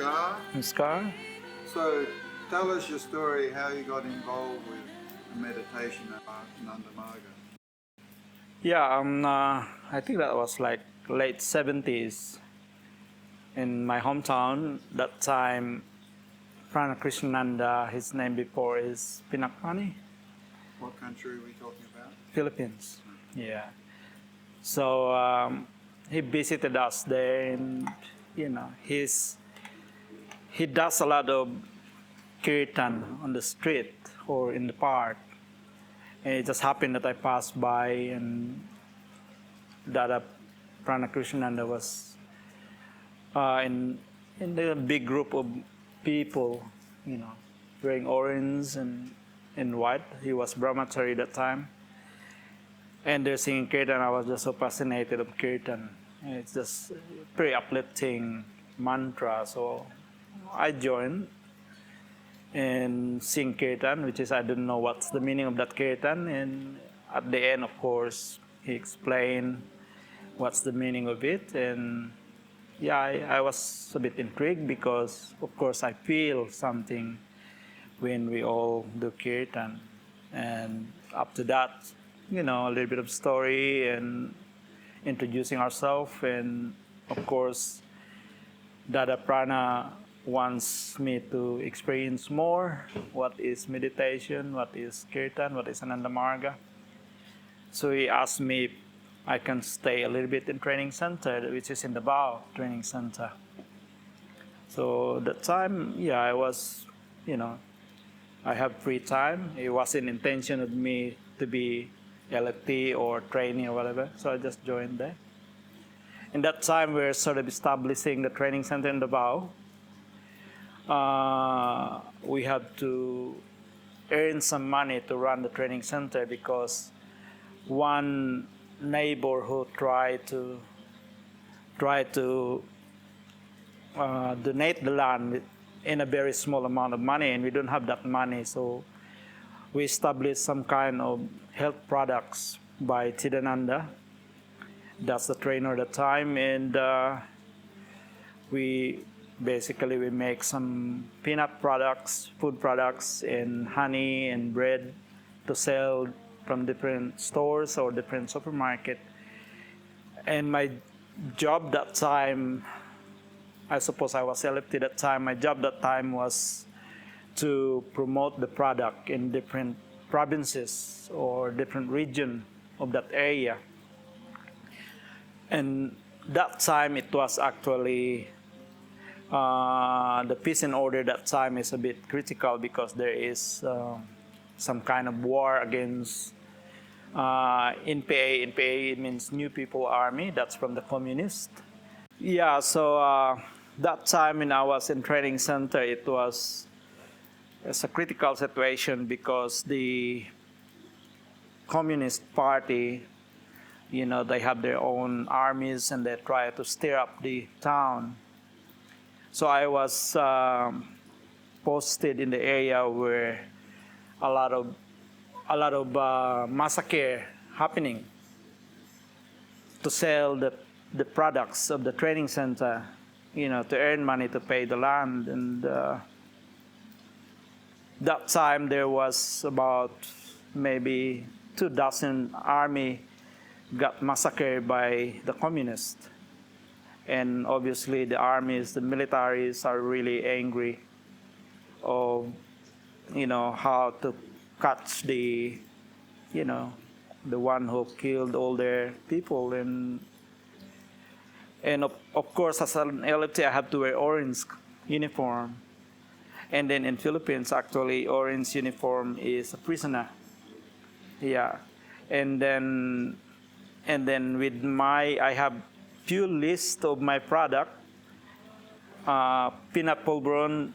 Namaskar. Namaskar. So tell us your story, how you got involved with meditation at Nandamaga. Yeah, I think that was like late 70s in my hometown. That time, Prana Krishnananda, his name before is Pinakmani, What country are we talking about? Philippines. Yeah. So he visited us there, and he does a lot of kiirtan on the street or in the park. And it just happened that I passed by and that Prana Krishnananda was in the big group of people, wearing orange and white. He was brahmachari that time. And they're singing kirtan. I was just so fascinated of kirtan. It's just pretty uplifting mantra. So I joined and sing kirtan, which is I don't know what's the meaning of that kirtan. And at the end, of course, he explained what's the meaning of it. And yeah, I was a bit intrigued because, of course, I feel something when we all do kirtan. And up to that, a little bit of story and introducing ourselves. And of course, Dada Prana wants me to experience more what is meditation, what is kirtan, what is Ananda Marga. So he asked me if I can stay a little bit in training center, which is in the Bao training center. So that time, yeah, I was, I have free time. It wasn't intention of me to be LFT or trainee or whatever, so I just joined there. In that time, we're sort of establishing the training center in the Bao. We had to earn some money to run the training center because one neighbor who tried to donate the land in a very small amount of money, and we don't have that money, so we established some kind of health products by Chidananda. That's the trainer at the time, and we make some peanut products, food products, and honey and bread to sell from different stores or different supermarket. And my job that time, I suppose I was selected at that time, my job that time was to promote the product in different provinces or different region of that area. And that time it was actually the peace and order that time is a bit critical because there is some kind of war against NPA. NPA means New People Army. That's from the communist. Yeah, so that time when I was in training center, it's a critical situation because the Communist Party, they have their own armies and they try to stir up the town. So I was posted in the area where a lot of massacre happening to sell the products of the training center, to earn money to pay the land. And that time there was about maybe 24 army got massacred by the communists. And obviously the armies, the militaries are really angry of, how to catch the one who killed all their people. And of course, as an LFT, I have to wear orange uniform. And then in Philippines, actually, orange uniform is a prisoner. Yeah. And then with I have few list of my product. Peanut polvoron,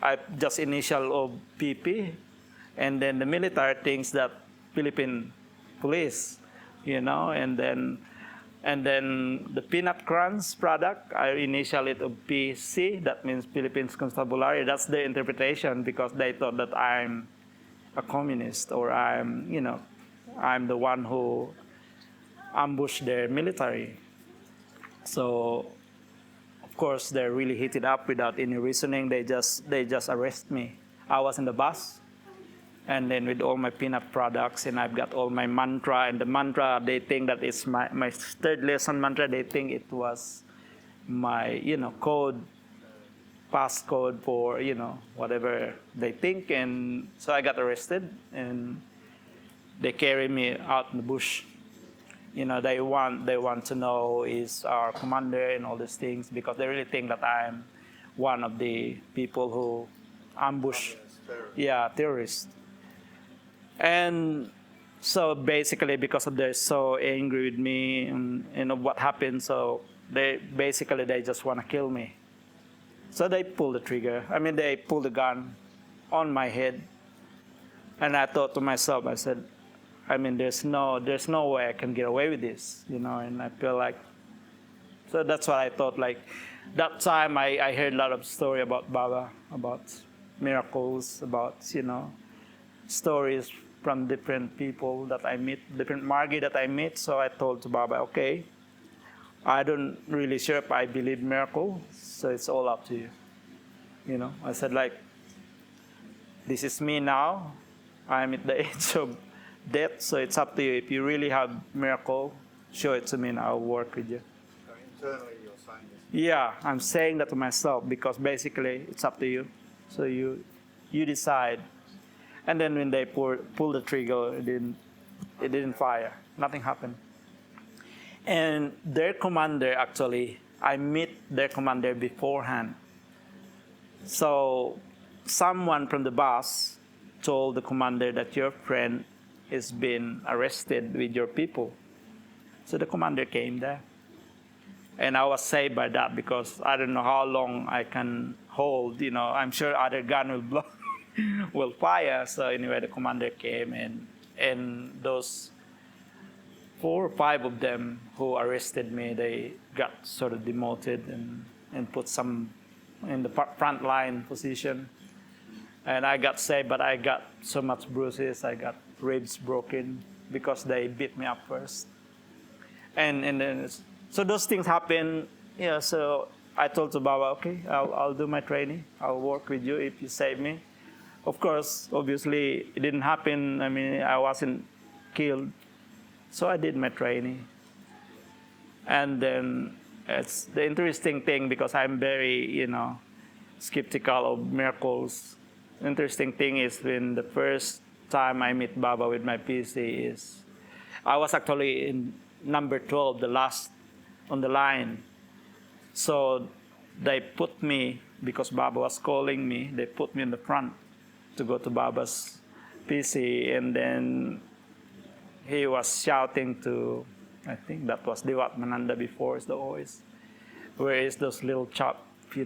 I just initial of PP, and then the military thinks that Philippine police, and then the peanut crunch product, I initial it of PC, that means Philippines Constabulary. That's their interpretation because they thought that I'm a communist or I'm the one who ambushed their military. So, of of course, they really heated up without any reasoning. They just arrest me. I was in the bus, and then with all my peanut products, and I've got all my mantra. And the mantra, they think that it's my third lesson mantra. They think it was my code, passcode for whatever they think. And so I got arrested, and they carry me out in the bush. They want to know is our commander and all these things, because they really think that I'm one of the people who ambush, terrorists. And so basically, because of they're so angry with me and what happened, so they just want to kill me. So they pull the trigger. I mean, they pull the gun on my head, and I thought to myself, I said, I mean, there's no way I can get away with this, and I feel like, so that's what I thought. Like that time, I heard a lot of story about Baba, about miracles, about stories from different people that I meet, different Margi that I meet. So I told to Baba, okay, I don't really sure if I believe miracle, so it's all up to you. I said, like, this is me now. I'm at the age of death, so it's up to you. If you really have miracle, show it to me and I'll work with you. So internally you're saying this? Yeah, I'm saying that to myself, because basically it's up to you. So you decide. And then when they pull the trigger, it didn't fire. Nothing happened. And their commander, actually, I met their commander beforehand. So someone from the bus told the commander that your friend is being arrested with your people. So the commander came there. And I was saved by that, because I don't know how long I can hold. I'm sure other gun will blow, will fire. So anyway, the commander came, and those 4 or 5 of them who arrested me, they got sort of demoted and put some in the front line position. And I got saved, but I got so much bruises. I got ribs broken because they beat me up first. And then so those things happen. So I told to Baba, okay, I'll do my training. I'll work with you if you save me. Of course, obviously, it didn't happen. I mean, I wasn't killed. So I did my training. And then it's the interesting thing, because I'm very, skeptical of miracles. Interesting thing is, when the first time I meet Baba with my PC is, I was actually in number 12, the last on the line. So they put me, because Baba was calling me, they put me in the front to go to Baba's PC. And then he was shouting to, I think that was Diwat Mananda before, is the always, where is those little chap?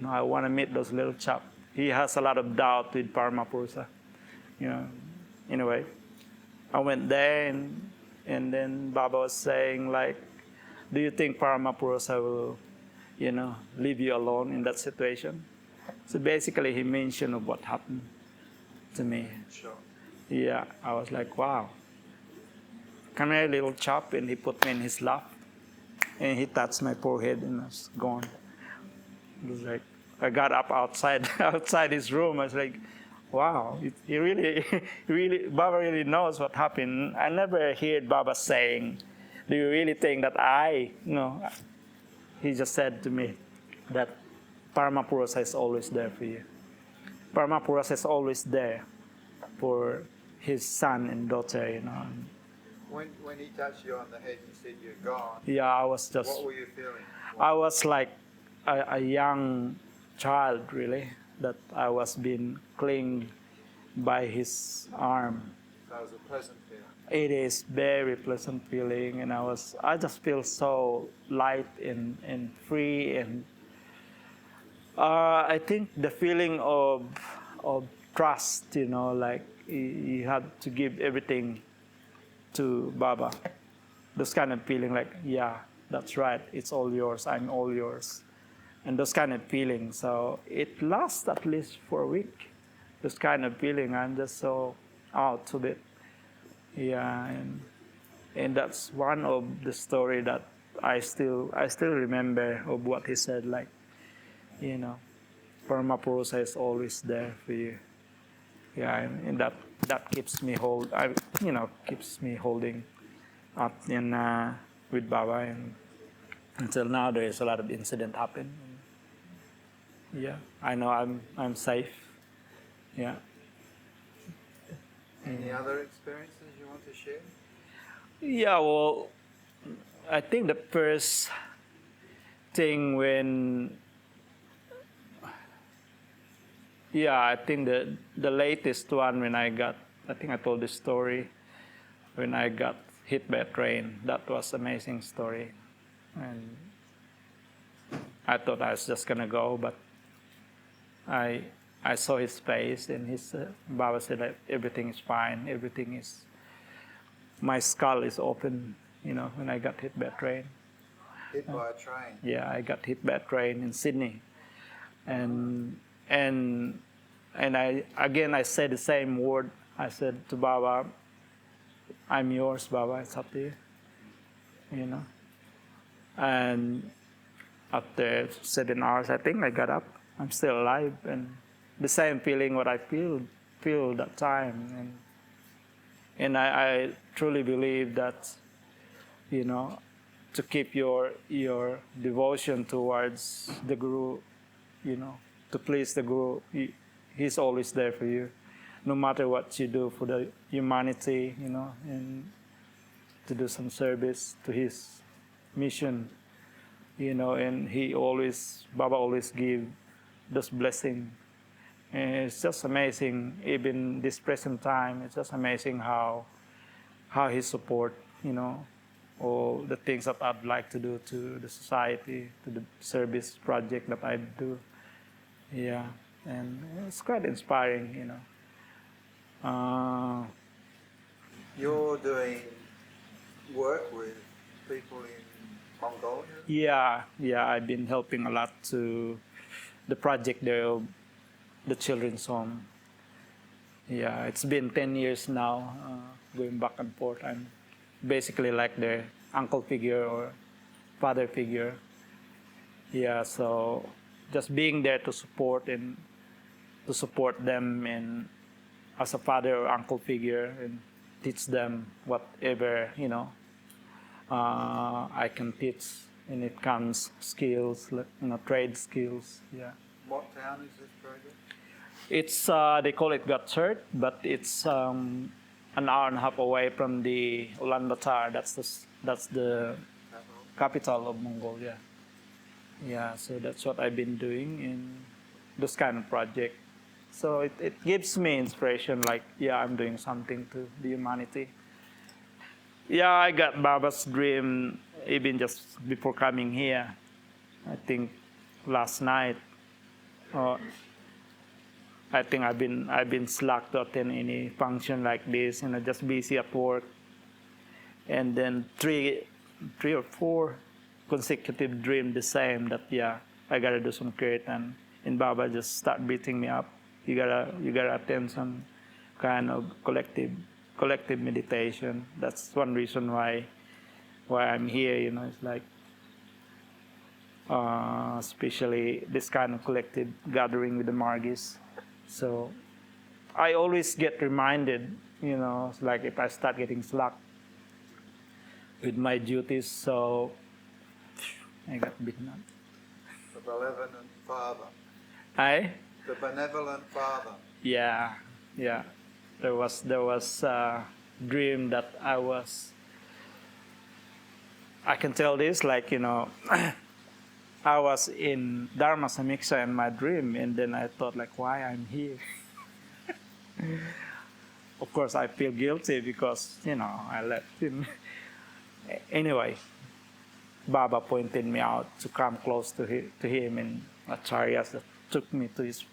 I want to meet those little chap. He has a lot of doubt with Paramapurusa. Anyway, I went there, and then Baba was saying, like, do you think Paramapurusa will, leave you alone in that situation? So basically, he mentioned of what happened to me. Sure. Yeah, I was like, wow. Come here, little chap, and he put me in his lap, and he touched my forehead, and I was gone. It was like, I got up outside his room. I was like, wow, he really, Baba really knows what happened. I never heard Baba saying, do you really think that he just said to me that Paramapurusa is always there for you. Paramapurusa is always there for his son and daughter, When he touched you on the head, you said you're gone. Yeah, I was just... What were you feeling? I was like a young child, really, that I was being clinged by his arm. That was a pleasant feeling. It is very pleasant feeling, and I just feel so light and free, and I think the feeling of trust, like you have to give everything to Baba. Those kind of feeling, like, yeah, that's right, it's all yours, I'm all yours. And those kind of feelings. So it lasts at least for a week. This kind of feeling, I'm just so out of it. Yeah, and that's one of the story that I still remember of what he said. Like, you know, Paramapurusa is always there for you. Yeah, and that keeps me keeps me holding up in with Baba, and until now there is a lot of incident happen. Yeah, I know I'm safe. Yeah. Any other experiences you want to share? Yeah, well, I think the first thing when, yeah, I think the latest one when I think I told this story, when I got hit by a train. That was amazing story. And I thought I was just gonna go, but I I saw his face, and his Baba said that everything is fine, my skull is open, when I got hit by a train. Hit by a train. Yeah, I got hit by a train in Sydney, and and I said the same word. I said to Baba, "I'm yours, Baba. It's up to you." And after 7 hours, I think I got up. I'm still alive, and the same feeling what I feel that time, and I truly believe that, to keep your devotion towards the Guru, to please the Guru, he's always there for you, no matter what you do for the humanity, and to do some service to his mission, and Baba always give those blessing. And it's just amazing, even this present time, it's just amazing how he support, all the things that I'd like to do to the society, to the service project that I do. Yeah, and it's quite inspiring, You're doing work with people in Mongolia? Yeah, I've been helping a lot to the project there, the children's home. Yeah, it's been 10 years now, going back and forth. I'm basically like their uncle figure or father figure. Yeah, so just being there to support them, and as a father or uncle figure, and teach them whatever I can teach, and it comes skills, trade skills. Yeah. What town is this project? It's they call it Gatshert, but it's an hour and a half away from the Ulaanbaatar. That's the capital of Mongolia. Yeah, so that's what I've been doing in this kind of project. So it gives me inspiration, like, yeah, I'm doing something to the humanity. Yeah, I got Baba's dream even just before coming here. I think last night. I think I've been slack to attend any function like this, just busy at work. And then three or four consecutive dream the same, that yeah, I gotta do some kiirtan, and Baba just start beating me up. You gotta attend some kind of collective meditation. That's one reason why I'm here. It's like especially this kind of collective gathering with the Margis. So I always get reminded, it's like if I start getting slack with my duties, so I got beaten up. The benevolent father. The benevolent father. Yeah. There was a dream that I can tell this, like, I was in Dharma Samiksha in my dream, and then I thought, like, why I'm here? Of course, I feel guilty because, I left him. Anyway, Baba pointed me out to come close to him in acharyas that took me to his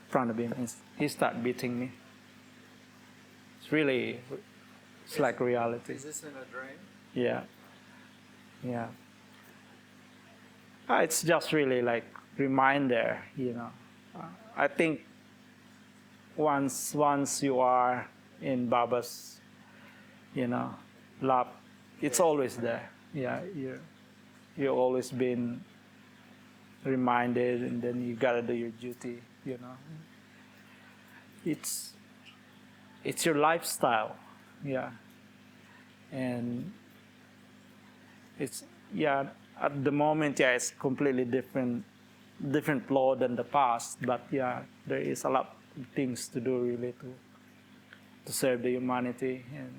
front of him. He started beating me. It's like reality. Is this in a dream? Yeah. It's just really like reminder, I think once you are in Baba's, lap, it's always there. Yeah, you've always been reminded, and then you gotta do your duty. It's your lifestyle, yeah, and it's at the moment, it's completely different law than the past, but there is a lot of things to do really to serve the humanity, and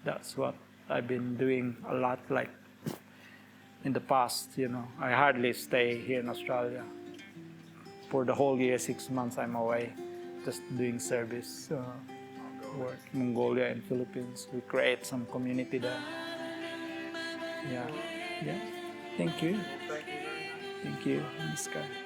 that's what I've been doing a lot. Like in the past, I hardly stay here in Australia. For the whole year, 6 months I'm away, just doing service work, Mongolia and Philippines. We create some community there. Yeah. Thank you. Thank you very much. Thank you, Miss Kai.